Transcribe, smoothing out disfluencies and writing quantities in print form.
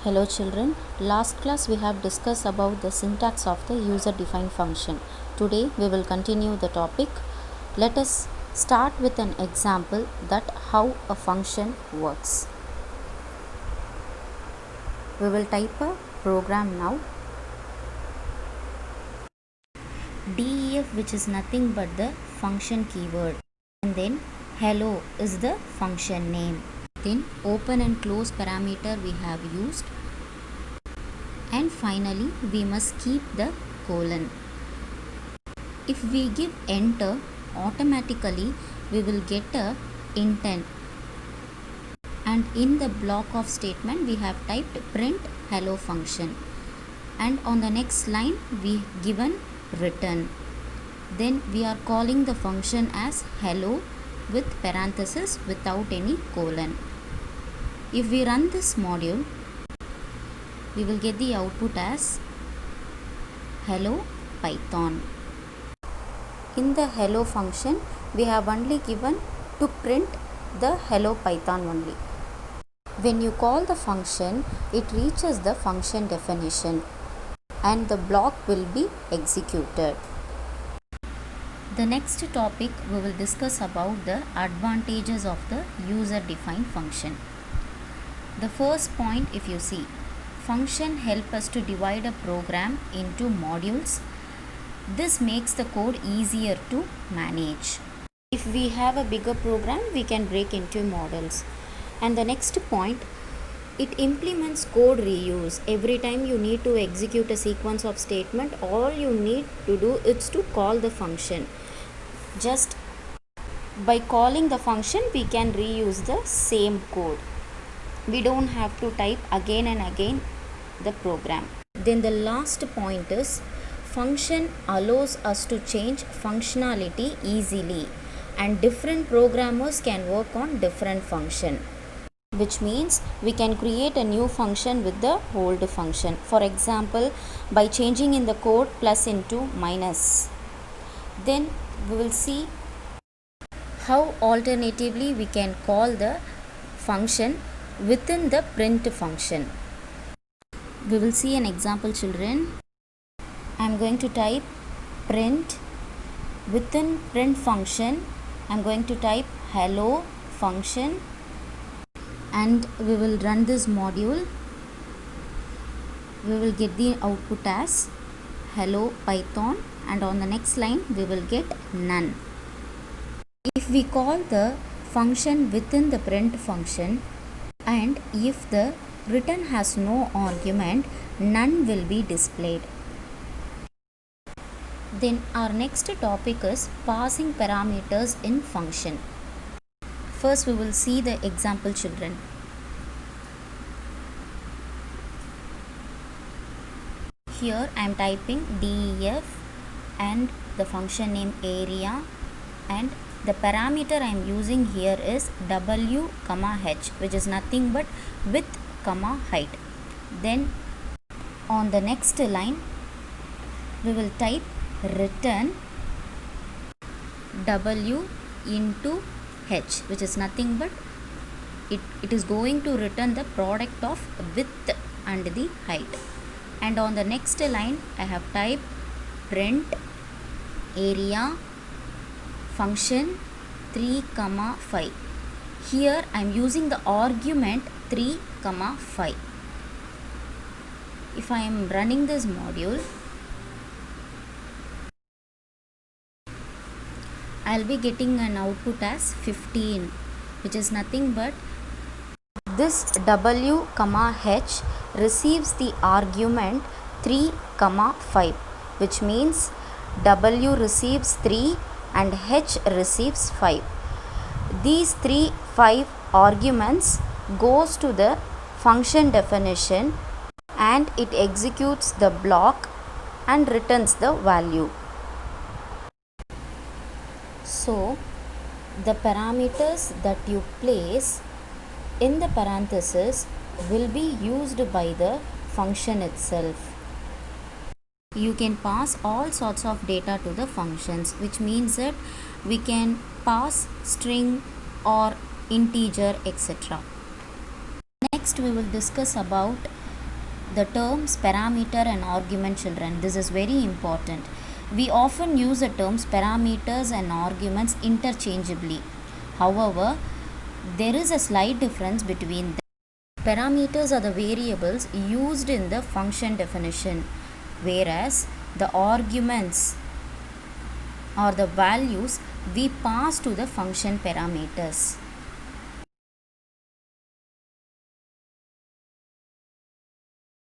Hello children, last class we have discussed about the syntax of the user defined function. Today we will continue the topic. Let us start with an example that how a function works. We will type a program now. Def, which is nothing but the function keyword, and then hello is the function name. Then open and close parameter we have used, and finally we must keep the colon. If we give enter, automatically we will get a intent, and in the block of statement we have typed print hello function, and on the next line we given return. Then we are calling the function as hello with parenthesis without any colon. If we run this module, we will get the output as hello Python. In the hello function, we have only given to print the hello Python only. When you call the function, it reaches the function definition and the block will be executed. The next topic we will discuss about the advantages of the user defined function. The first point, if you see, function help us to divide a program into modules. This makes the code easier to manage. If we have a bigger program, we can break into modules. And the next point, it implements code reuse. Every time you need to execute a sequence of statement, all you need to do is to call the function. Just by calling the function, we can reuse the same code. We don't have to type again and again the program. Then the last point is, function allows us to change functionality easily, and different programmers can work on different function, which means we can create a new function with the old function. For example, by changing in the code plus into minus. Then we will see how alternatively we can call the function within the print function. We will see an example, children. I am going to type print. Within print function, I am going to type hello function, and we will run this module. We will get the output as hello Python, and on the next line we will get none. If we call the function within the print function, and if the return has no argument, none will be displayed. Then our next topic is passing parameters in function. First we will see the example, children. Here I am typing def and the function name area, and the parameter I am using here is w, h, which is nothing but width, height. Then on the next line we will type return w into h, which is nothing but it is going to return the product of width and the height. And on the next line I have typed print area function 3, 5. Here I am using the argument 3, 5. If I am running this module, I will be getting an output as 15, which is nothing but this w, h receives the argument 3, 5, which means w receives 3 and h receives 5. These 3, 5 arguments goes to the function definition, and it executes the block and returns the value. So the parameters that you place in the parenthesis will be used by the function itself. You can pass all sorts of data to the functions, which means that we can pass string or integer, etc. Next we will discuss about the terms parameter and argument, children. This is very important. We often use the terms parameters and arguments interchangeably. However, there is a slight difference between them. Parameters are the variables used in the function definition, whereas the arguments are the values we pass to the function parameters.